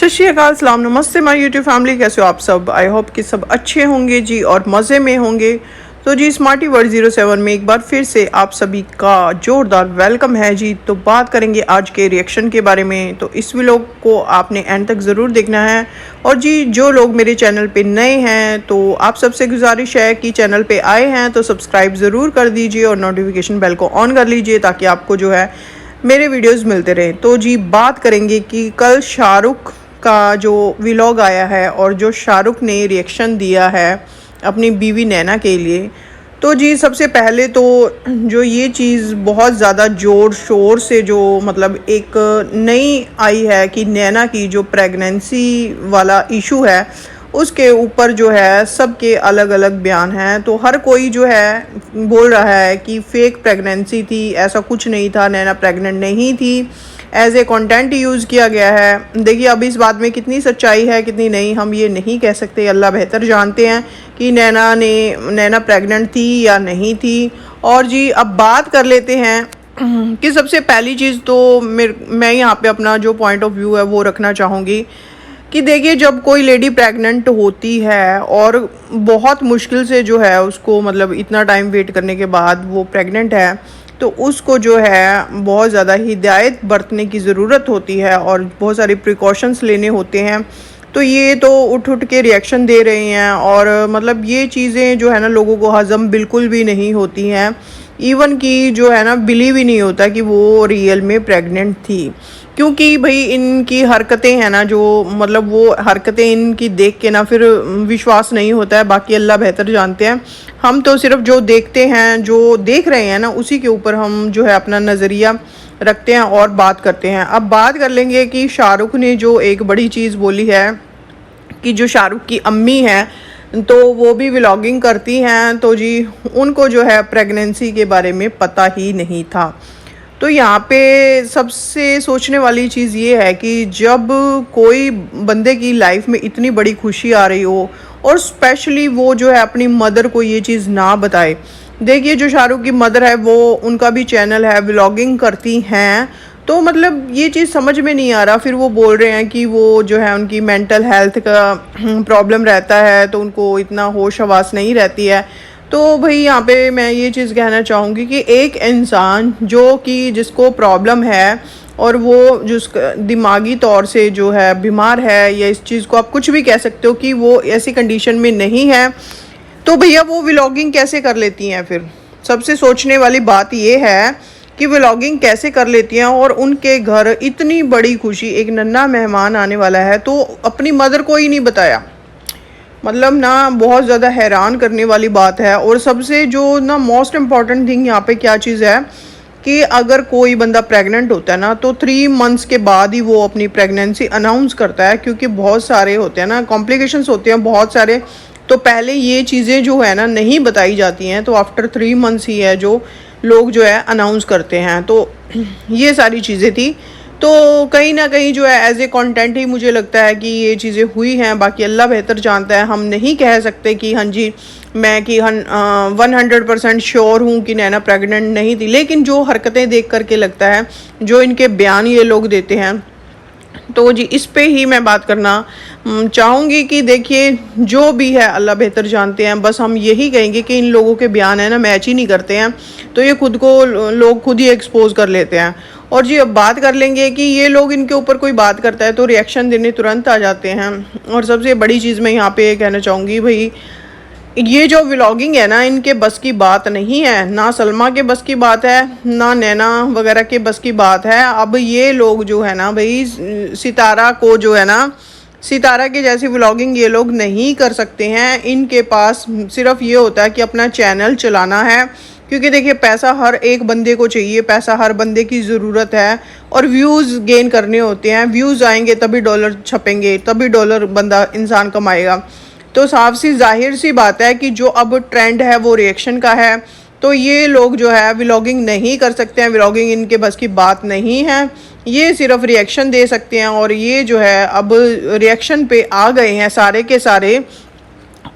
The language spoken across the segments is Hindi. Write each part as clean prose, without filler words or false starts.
सत श्री अकाल, सलाम, नमस्ते माय यूट्यूब फैमिली। कैसे हो आप सब? आई होप कि सब अच्छे होंगे जी और मज़े में होंगे। तो जी स्मार्टी वर्ल्ड 07 में एक बार फिर से आप सभी का ज़ोरदार वेलकम है जी। तो बात करेंगे आज के रिएक्शन के बारे में, तो इस व्लॉग को आपने एंड तक ज़रूर देखना है। और जी जो लोग मेरे चैनल पे नए हैं तो आप सबसे गुजारिश है कि चैनल पे आए हैं तो सब्सक्राइब ज़रूर कर दीजिए और नोटिफिकेशन बेल को ऑन कर लीजिए ताकि आपको जो है मेरे वीडियोज़ मिलते रहें। तो जी बात करेंगे कि कल शाहरुख का जो व्लॉग आया है और जो शाहरुख ने रिएक्शन दिया है अपनी बीवी नैना के लिए। तो जी सबसे पहले तो जो ये चीज़ बहुत ज़्यादा ज़ोर शोर से जो मतलब एक नई आई है कि नैना की जो प्रेगनेंसी वाला इशू है उसके ऊपर जो है सबके अलग अलग बयान हैं। तो हर कोई जो है बोल रहा है कि फेक प्रेगनेंसी थी, ऐसा कुछ नहीं था, नैना प्रेग्नेंट नहीं थी, एज ए कंटेंट यूज़ किया गया है। देखिए अब इस बात में कितनी सच्चाई है कितनी नहीं हम ये नहीं कह सकते, अल्लाह बेहतर जानते हैं कि नैना प्रेग्नेंट थी या नहीं थी। और जी अब बात कर लेते हैं कि सबसे पहली चीज़ तो मैं यहाँ पे अपना जो पॉइंट ऑफ व्यू है वो रखना चाहूँगी कि देखिए जब कोई लेडी प्रेग्नेंट होती है और बहुत मुश्किल से जो है उसको मतलब इतना टाइम वेट करने के बाद वो प्रेग्नेंट है तो उसको जो है बहुत ज़्यादा हिदायत बरतने की ज़रूरत होती है और बहुत सारे प्रिकॉशंस लेने होते हैं। तो ये तो उठ उठ के रिएक्शन दे रहे हैं और मतलब ये चीज़ें जो है ना लोगों को हज़म बिल्कुल भी नहीं होती हैं। इवन कि जो है ना बिलीव ही नहीं होता कि वो रियल में प्रेग्नेंट थी, क्योंकि भाई इनकी हरकतें हैं ना जो मतलब वो हरकतें इनकी देख के ना फिर विश्वास नहीं होता है। बाकी अल्लाह बेहतर जानते हैं, हम तो सिर्फ जो देखते हैं जो देख रहे हैं ना उसी के ऊपर हम जो है अपना नज़रिया रखते हैं और बात करते हैं। अब बात कर लेंगे कि शाहरुख ने जो एक बड़ी चीज़ बोली है कि जो शाहरुख की अम्मी हैं तो वो भी व्लॉगिंग करती हैं, तो जी उनको जो है प्रेगनेंसी के बारे में पता ही नहीं था। तो यहाँ पे सबसे सोचने वाली चीज़ ये है कि जब कोई बंदे की लाइफ में इतनी बड़ी खुशी आ रही हो और स्पेशली वो जो है अपनी मदर को ये चीज़ ना बताए। देखिए जो शाहरुख की मदर है वो उनका भी चैनल है, व्लॉगिंग करती हैं, तो मतलब ये चीज़ समझ में नहीं आ रहा। फिर वो बोल रहे हैं कि वो जो है उनकी मेंटल हेल्थ का प्रॉब्लम रहता है तो उनको इतना होश हवास नहीं रहती है। तो भाई यहाँ पे मैं ये चीज़ कहना चाहूँगी कि एक इंसान जो कि जिसको प्रॉब्लम है और वो जिसका दिमागी तौर से जो है बीमार है या इस चीज़ को आप कुछ भी कह सकते हो कि वो ऐसी कंडीशन में नहीं है, तो भैया वो व्लॉगिंग कैसे कर लेती हैं? फिर सबसे सोचने वाली बात ये है कि व्लॉगिंग कैसे कर लेती हैं और उनके घर इतनी बड़ी खुशी, एक नन्हा मेहमान आने वाला है तो अपनी मदर को ही नहीं बताया। मतलब ना बहुत ज़्यादा हैरान करने वाली बात है। और सबसे जो ना मोस्ट इम्पॉर्टेंट थिंग यहाँ पे क्या चीज़ है कि अगर कोई बंदा प्रेग्नेंट होता है ना तो 3 मंथ्स के बाद ही वो अपनी प्रेगनेंसी अनाउंस करता है, क्योंकि बहुत सारे होते हैं ना कॉम्प्लिकेशंस होते हैं बहुत सारे। तो पहले ये चीज़ें जो है ना नहीं बताई जाती हैं, तो आफ्टर 3 मंथ्स ही है जो लोग जो है अनाउंस करते हैं। तो ये सारी चीज़ें थी, तो कहीं ना कहीं जो है एज ए कंटेंट ही मुझे लगता है कि ये चीज़ें हुई हैं। बाकी अल्लाह बेहतर जानता है, हम नहीं कह सकते कि हाँ जी मैं कि 100% श्योर हूँ कि नैना प्रेग्नेंट नहीं थी। लेकिन जो हरकतें देख करके लगता है, जो इनके बयान ये लोग देते हैं, तो जी इस पे ही मैं बात करना चाहूँगी कि देखिए जो भी है अल्लाह बेहतर जानते हैं। बस हम यही कहेंगे कि इन लोगों के बयान है ना मैच ही नहीं करते हैं, तो ये खुद को लोग खुद ही एक्सपोज कर लेते हैं। और जी अब बात कर लेंगे कि ये लोग इनके ऊपर कोई बात करता है तो रिएक्शन देने तुरंत आ जाते हैं। और सबसे बड़ी चीज़ मैं यहाँ पे कहना चाहूँगी, भाई ये जो व्लॉगिंग है ना इनके बस की बात नहीं है, ना सलमा के बस की बात है ना नैना वगैरह के बस की बात है। अब ये लोग जो है ना भाई सितारा को जो है ना सितारा के जैसी व्लॉगिंग ये लोग नहीं कर सकते हैं। इनके पास सिर्फ ये होता है कि अपना चैनल चलाना है, क्योंकि देखिए पैसा हर एक बंदे को चाहिए, पैसा हर बंदे की ज़रूरत है और व्यूज़ गेन करने होते हैं। व्यूज़ आएंगे तभी डॉलर छपेंगे, तभी डॉलर बंदा इंसान कमाएगा। तो साफ सी जाहिर सी बात है कि जो अब ट्रेंड है वो रिएक्शन का है, तो ये लोग जो है व्लॉगिंग नहीं कर सकते हैं, व्लॉगिंग इनके बस की बात नहीं है। ये सिर्फ रिएक्शन दे सकते हैं और ये जो है अब रिएक्शन पे आ गए हैं सारे के सारे।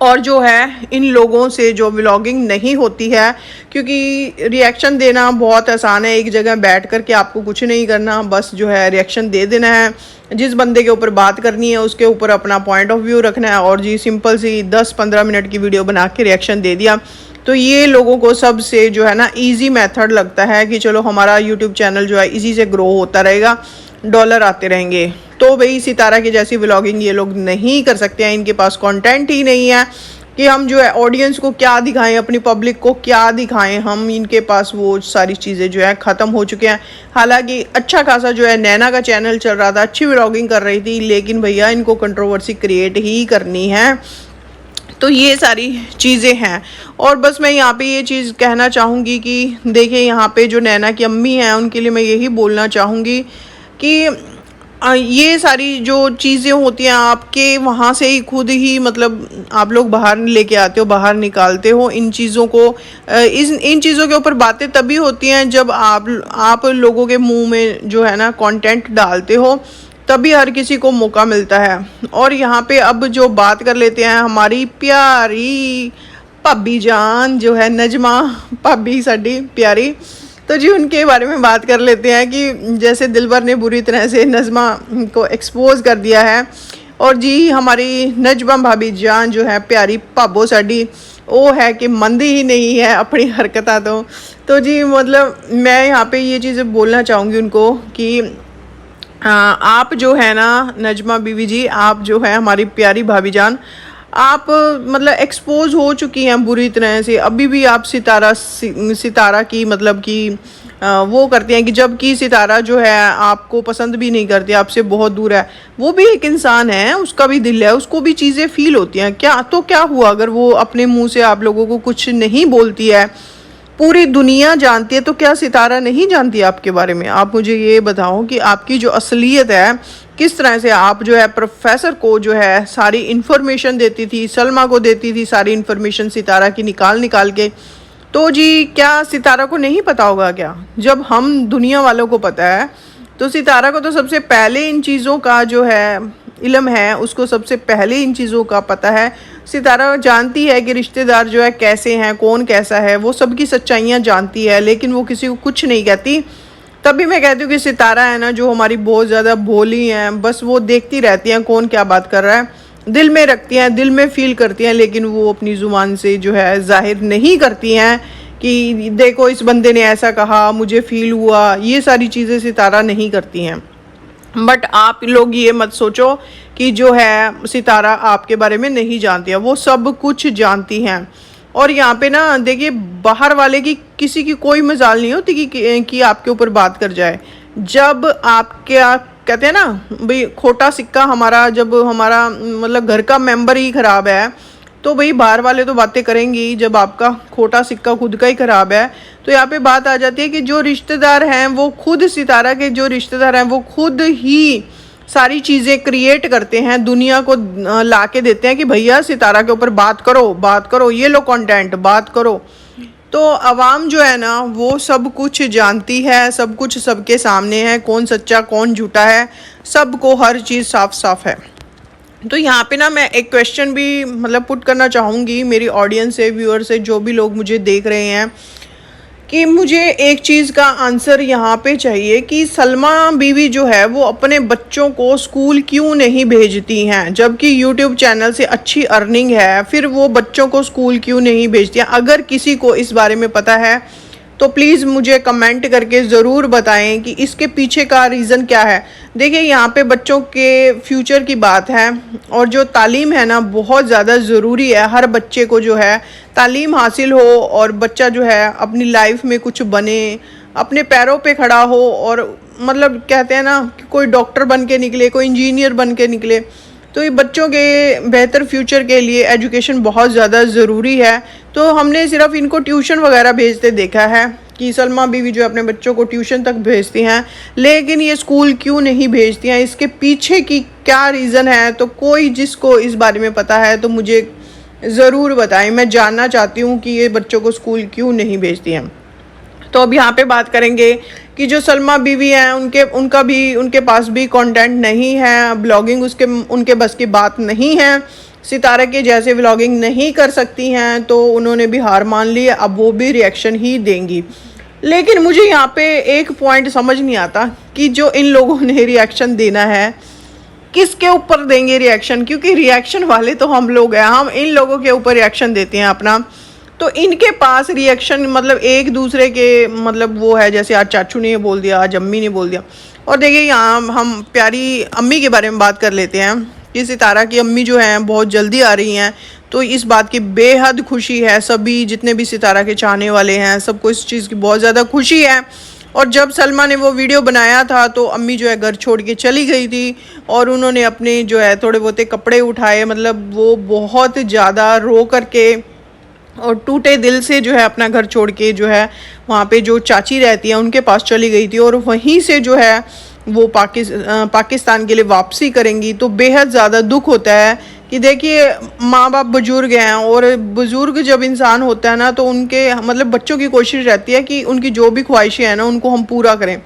और जो है इन लोगों से जो व्लॉगिंग नहीं होती है, क्योंकि रिएक्शन देना बहुत आसान है। एक जगह बैठ कर के आपको कुछ नहीं करना, बस जो है रिएक्शन दे देना है। जिस बंदे के ऊपर बात करनी है उसके ऊपर अपना पॉइंट ऑफ व्यू रखना है और जी सिंपल सी 10-15 मिनट की वीडियो बना के रिएक्शन दे दिया। तो ये लोगों को सबसे जो है ना ईजी मेथड लगता है कि चलो हमारा यूट्यूब चैनल जो है इसी से ग्रो होता रहेगा, डॉलर आते रहेंगे। तो भाई सितारा की जैसी व्लॉगिंग ये लोग नहीं कर सकते हैं, इनके पास कंटेंट ही नहीं है कि हम जो है ऑडियंस को क्या दिखाएं, अपनी पब्लिक को क्या दिखाएं हम। इनके पास वो सारी चीज़ें जो है ख़त्म हो चुके हैं। हालांकि अच्छा खासा जो है नैना का चैनल चल रहा था, अच्छी व्लॉगिंग कर रही थी, लेकिन भैया इनको कंट्रोवर्सी क्रिएट ही करनी है। तो ये सारी चीज़ें हैं। और बस मैं यहाँ पे ये चीज़ कहना चाहूँगी कि देखिए यहाँ पे जो नैना की अम्मी हैं उनके लिए मैं यही बोलना चाहूँगी कि ये सारी जो चीज़ें होती हैं आपके वहाँ से ही खुद ही मतलब आप लोग बाहर लेके आते हो, बाहर निकालते हो इन चीज़ों को। इन चीज़ों के ऊपर बातें तभी होती हैं जब आप लोगों के मुंह में जो है ना कंटेंट डालते हो, तभी हर किसी को मौका मिलता है। और यहाँ पे अब जो बात कर लेते हैं हमारी प्यारी भाभी जान जो है नजमा भाभी साडी प्यारी, तो जी उनके बारे में बात कर लेते हैं कि जैसे दिलबर ने बुरी तरह से नजमा को एक्सपोज कर दिया है। और जी हमारी नजमा भाभी जान जो है प्यारी भाबो साडी वो है कि मंदी ही नहीं है अपनी हरकत। तो जी मतलब मैं यहाँ पे ये चीज़ें बोलना चाहूँगी उनको कि आप जो है ना नजमा बीवी जी, आप जो है हमारी प्यारी भाभी जान, आप मतलब एक्सपोज हो चुकी हैं बुरी तरह से। अभी भी आप सितारा की मतलब कि वो करती हैं कि जबकि सितारा जो है आपको पसंद भी नहीं करती, आपसे बहुत दूर है। वो भी एक इंसान है, उसका भी दिल है, उसको भी चीज़ें फील होती हैं। क्या हुआ अगर वो अपने मुंह से आप लोगों को कुछ नहीं बोलती है, पूरी दुनिया जानती है, तो क्या सितारा नहीं जानती आपके बारे में? आप मुझे ये बताओ कि आपकी जो असलियत है किस तरह से आप जो है प्रोफेसर को जो है सारी इन्फॉर्मेशन देती थी, सलमा को देती थी सारी इन्फॉर्मेशन सितारा की निकाल के। तो जी क्या सितारा को नहीं पता होगा क्या? जब हम दुनिया वालों को पता है तो सितारा को तो सबसे पहले इन चीज़ों का जो है इल्म है, उसको सबसे पहले इन चीज़ों का पता है। सितारा जानती है कि रिश्तेदार जो है कैसे हैं, कौन कैसा है, वो सबकी सच्चाइयाँ जानती है, लेकिन वो किसी को कुछ नहीं कहती। तभी मैं कहती हूँ कि सितारा है ना जो हमारी बहुत ज़्यादा भोली हैं, बस वो देखती रहती हैं कौन क्या बात कर रहा है, दिल में रखती हैं, दिल में फील करती हैं, लेकिन वो अपनी ज़ुबान से जो है जाहिर नहीं करती हैं कि देखो इस बंदे ने ऐसा कहा, मुझे फील हुआ। ये सारी चीज़ें सितारा नहीं करती हैं। बट आप लोग ये मत सोचो कि जो है सितारा आपके बारे में नहीं जानती है, वो सब कुछ जानती हैं। और यहाँ पे ना देखिए बाहर वाले की किसी की कोई मजाल नहीं होती कि आपके ऊपर बात कर जाए। जब आप क्या कहते हैं ना भाई खोटा सिक्का हमारा, जब हमारा मतलब घर का मेंबर ही ख़राब है तो भाई बाहर वाले तो बातें करेंगी। जब आपका खोटा सिक्का खुद का ही ख़राब है तो यहाँ पे बात आ जाती है कि जो रिश्तेदार हैं वो खुद सितारा के जो रिश्तेदार हैं वो खुद ही सारी चीज़ें क्रिएट करते हैं, दुनिया को ला के देते हैं कि भैया सितारा के ऊपर बात करो, ये लो कंटेंट, बात करो। तो आवाम जो है ना वो सब कुछ जानती है, सब कुछ सबके सामने है, कौन सच्चा कौन झूठा है, सबको हर चीज़ साफ साफ है। तो यहाँ पे ना मैं एक क्वेश्चन भी मतलब पुट करना चाहूँगी मेरी ऑडियंस से, व्यूअर से, जो भी लोग मुझे देख रहे हैं, कि मुझे एक चीज़ का आंसर यहाँ पे चाहिए कि सलमा बीवी जो है वो अपने बच्चों को स्कूल क्यों नहीं भेजती हैं? जबकि यूट्यूब चैनल से अच्छी अर्निंग है, फिर वो बच्चों को स्कूल क्यों नहीं भेजती हैं? अगर किसी को इस बारे में पता है तो प्लीज़ मुझे कमेंट करके ज़रूर बताएं कि इसके पीछे का रीज़न क्या है। देखिए यहाँ पे बच्चों के फ्यूचर की बात है और जो तालीम है ना बहुत ज़्यादा ज़रूरी है। हर बच्चे को जो है तालीम हासिल हो और बच्चा जो है अपनी लाइफ में कुछ बने, अपने पैरों पे खड़ा हो और मतलब कहते हैं ना कि कोई डॉक्टर बन के निकले, कोई इंजीनियर बन के निकले। तो ये बच्चों के बेहतर फ्यूचर के लिए एजुकेशन बहुत ज़्यादा ज़रूरी है। तो हमने सिर्फ इनको ट्यूशन वगैरह भेजते देखा है कि सलमा बीवी जो अपने बच्चों को ट्यूशन तक भेजती हैं, लेकिन ये स्कूल क्यों नहीं भेजती हैं? इसके पीछे की क्या रीज़न है? तो कोई जिसको इस बारे में पता है तो मुझे ज़रूर बताएं, मैं जानना चाहती हूँ कि ये बच्चों को स्कूल क्यों नहीं भेजती हैं। तो अब यहाँ पे बात करेंगे कि जो सलमा बीवी हैं उनके पास भी कंटेंट नहीं है, ब्लॉगिंग उनके बस की बात नहीं है। सितारा के जैसे व्लॉगिंग नहीं कर सकती हैं तो उन्होंने भी हार मान ली है, अब वो भी रिएक्शन ही देंगी। लेकिन मुझे यहाँ पे एक पॉइंट समझ नहीं आता कि जो इन लोगों ने रिएक्शन देना है किसके ऊपर देंगे रिएक्शन, क्योंकि रिएक्शन वाले तो हम लोग हैं, हम इन लोगों के ऊपर रिएक्शन देते हैं अपना। तो इनके पास रिएक्शन मतलब एक दूसरे के मतलब वो है, जैसे आज चाचू ने बोल दिया, आज अम्मी ने बोल दिया। और देखिए यहाँ हम प्यारी अम्मी के बारे में बात कर लेते हैं कि सितारा की अम्मी जो हैं बहुत जल्दी आ रही हैं, तो इस बात की बेहद खुशी है। सभी जितने भी सितारा के चाहने वाले हैं सबको इस चीज़ की बहुत ज़्यादा खुशी है। और जब सलमा ने वो वीडियो बनाया था तो अम्मी जो है घर छोड़ के चली गई थी और उन्होंने अपने जो है थोड़े बहुत कपड़े उठाए, मतलब वो बहुत ज़्यादा रो करके और टूटे दिल से जो है अपना घर छोड़ के जो है वहाँ पे जो चाची रहती है उनके पास चली गई थी और वहीं से जो है वो पाकिस्तान के लिए वापसी करेंगी। तो बेहद ज़्यादा दुख होता है कि देखिए माँ बाप बुजुर्ग हैं और बुजुर्ग जब इंसान होता है ना तो उनके मतलब बच्चों की कोशिश रहती है कि उनकी जो भी ख्वाहिशें हैं ना उनको हम पूरा करें।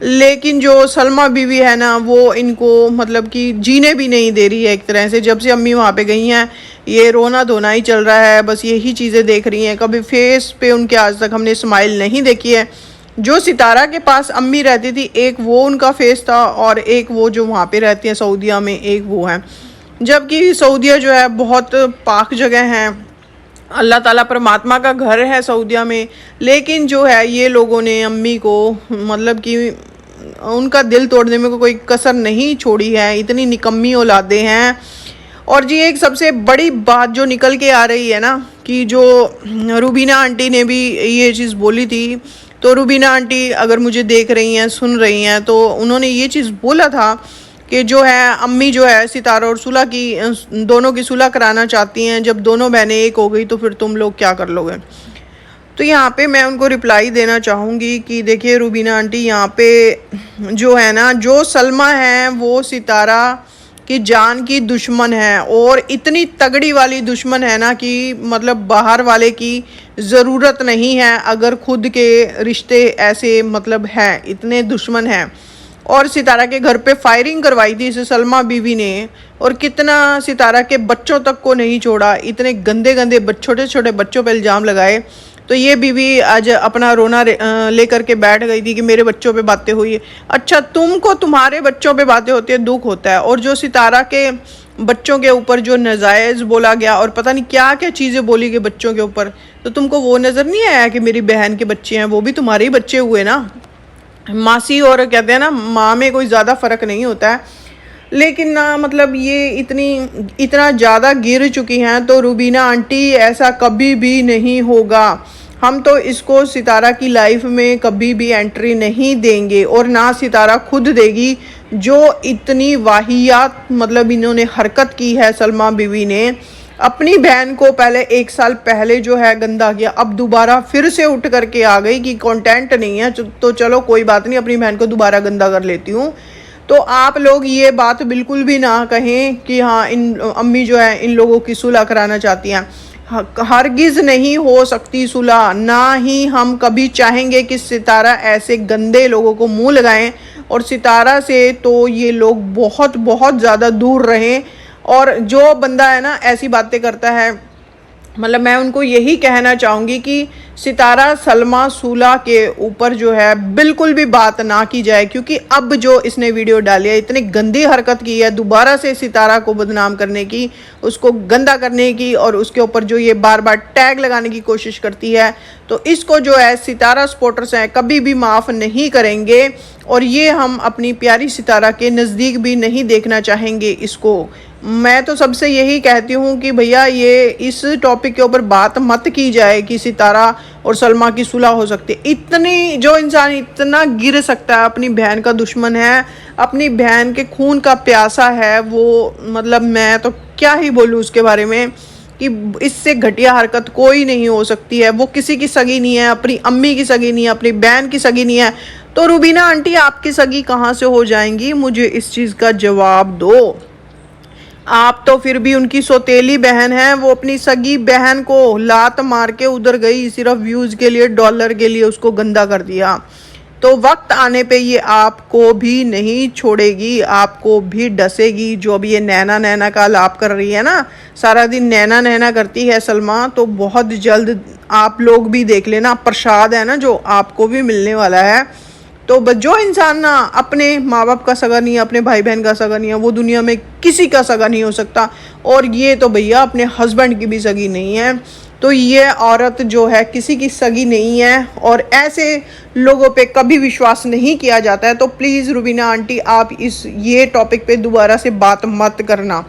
लेकिन जो सलमा बीवी है ना वो इनको मतलब कि जीने भी नहीं दे रही है एक तरह से। जब से अम्मी वहाँ पे गई हैं ये रोना धोना ही चल रहा है, बस यही चीज़ें देख रही हैं। कभी फेस पे उनके आज तक हमने स्माइल नहीं देखी है। जो सितारा के पास अम्मी रहती थी एक वो उनका फेस था और एक वो जो वहाँ पे रहती हैं सऊदीया में एक वो है। जबकि सऊदीया जो है बहुत पाक जगह है, अल्लाह ताला परमात्मा का घर है सऊदीया में। लेकिन जो है ये लोगों ने अम्मी को मतलब कि उनका दिल तोड़ने में कोई कसर नहीं छोड़ी है, इतनी निकम्मी औलादे हैं। और जी एक सबसे बड़ी बात जो निकल के आ रही है ना कि जो रूबीना आंटी ने भी ये चीज़ बोली थी, तो रूबीना आंटी अगर मुझे देख रही हैं सुन रही हैं तो उन्होंने ये चीज़ बोला था कि जो है अम्मी जो है सितारा और सुलह की दोनों की सुलह कराना चाहती हैं। जब दोनों बहनें एक हो गई तो फिर तुम लोग क्या कर लोगे। तो यहाँ पे मैं उनको रिप्लाई देना चाहूँगी कि देखिए रूबीना आंटी यहाँ पे जो है ना जो सलमा है वो सितारा की जान की दुश्मन है और इतनी तगड़ी वाली दुश्मन है ना कि मतलब बाहर वाले की ज़रूरत नहीं है। अगर खुद के रिश्ते ऐसे मतलब हैं इतने दुश्मन हैं। और सितारा के घर पे फायरिंग करवाई थी इस सलमा बीवी ने और कितना सितारा के बच्चों तक को नहीं छोड़ा, इतने गंदे गंदे छोटे छोटे बच्चों पे इल्ज़ाम लगाए। तो ये बीवी आज अपना रोना लेकर के बैठ गई थी कि मेरे बच्चों पे बातें हुई है। अच्छा तुमको तुम्हारे बच्चों पे बातें होती है दुख होता है, और जो सितारा के बच्चों के ऊपर जो नाजायज़ बोला गया और पता नहीं क्या क्या चीज़ें बोली गई बच्चों के ऊपर, तो तुमको वो नज़र नहीं आया कि मेरी बहन के बच्चे हैं वो भी तुम्हारे ही बच्चे हुए ना। मासी और कहते हैं ना माँ में कोई ज़्यादा फ़र्क नहीं होता है। लेकिन ना मतलब ये इतना ज़्यादा गिर चुकी हैं तो रूबीना आंटी ऐसा कभी भी नहीं होगा। हम तो इसको सितारा की लाइफ में कभी भी एंट्री नहीं देंगे और ना सितारा खुद देगी। जो इतनी वाहियात मतलब इन्होंने हरकत की है सलमा बीवी ने, अपनी बहन को पहले 1 साल पहले जो है गंदा किया, अब दोबारा फिर से उठ करके आ गई कि कंटेंट नहीं है तो चलो कोई बात नहीं अपनी बहन को दोबारा गंदा कर लेती हूँ। तो आप लोग ये बात बिल्कुल भी ना कहें कि हाँ इन अम्मी जो है इन लोगों की सुलह कराना चाहती हैं। हरगिज़ नहीं हो सकती सुलह, ना ही हम कभी चाहेंगे कि सितारा ऐसे गंदे लोगों को मुंह लगाएं और सितारा से तो ये लोग बहुत बहुत ज़्यादा दूर रहें। और जो बंदा है ना ऐसी बातें करता है, मतलब मैं उनको यही कहना चाहूँगी कि सितारा सलमा सूला के ऊपर जो है बिल्कुल भी बात ना की जाए, क्योंकि अब जो इसने वीडियो डाली है इतनी गंदी हरकत की है दोबारा से सितारा को बदनाम करने की, उसको गंदा करने की, और उसके ऊपर जो ये बार बार टैग लगाने की कोशिश करती है, तो इसको जो है सितारा सपोर्टर्स हैं कभी भी माफ़ नहीं करेंगे। और ये हम अपनी प्यारी सितारा के नज़दीक भी नहीं देखना चाहेंगे इसको। मैं तो सबसे यही कहती हूँ कि भैया ये इस टॉपिक के ऊपर बात मत की जाए कि सितारा और सलमा की सुलह हो सकती है। इतनी जो इंसान इतना गिर सकता है, अपनी बहन का दुश्मन है, अपनी बहन के खून का प्यासा है, वो मतलब मैं तो क्या ही बोलूँ उसके बारे में कि इससे घटिया हरकत कोई नहीं हो सकती है। वो किसी की सगी नहीं है, अपनी अम्मी की सगी नहीं है, अपनी बहन की सगी नहीं है, तो रूबीना आंटी आपकी सगी कहाँ से हो जाएंगी? मुझे इस चीज़ का जवाब दो। आप तो फिर भी उनकी सौतेली बहन है, वो अपनी सगी बहन को लात मार के उधर गई सिर्फ व्यूज़ के लिए, डॉलर के लिए उसको गंदा कर दिया। तो वक्त आने पे ये आपको भी नहीं छोड़ेगी, आपको भी डसेगी। जो अभी ये नैना नैना का लाप कर रही है ना, सारा दिन नैना नैना करती है सलमा, तो बहुत जल्द आप लोग भी देख लेना, प्रसाद है ना जो आपको भी मिलने वाला है। तो जो इंसान ना अपने माँ बाप का सगा नहीं है, अपने भाई बहन का सगा नहीं है, वो दुनिया में किसी का सगा नहीं हो सकता। और ये तो भैया अपने हस्बैंड की भी सगी नहीं है। तो ये औरत जो है किसी की सगी नहीं है, और ऐसे लोगों पे कभी विश्वास नहीं किया जाता है। तो प्लीज़ रुबीना आंटी, आप ये टॉपिक पे दोबारा से बात मत करना,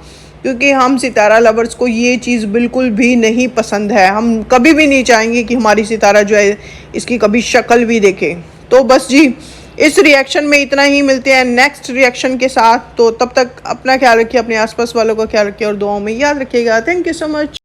क्योंकि हम सितारा लवर्स को ये चीज़ बिल्कुल भी नहीं पसंद है। हम कभी भी नहीं चाहेंगे कि हमारी सितारा जो है इसकी कभी शक्ल भी देखे। तो बस जी, इस रिएक्शन में इतना ही। मिलते हैं नेक्स्ट रिएक्शन के साथ। तो तब तक अपना ख्याल रखिए, अपने आसपास वालों का ख्याल रखिए और दुआओं में याद रखिएगा। Thank you so much.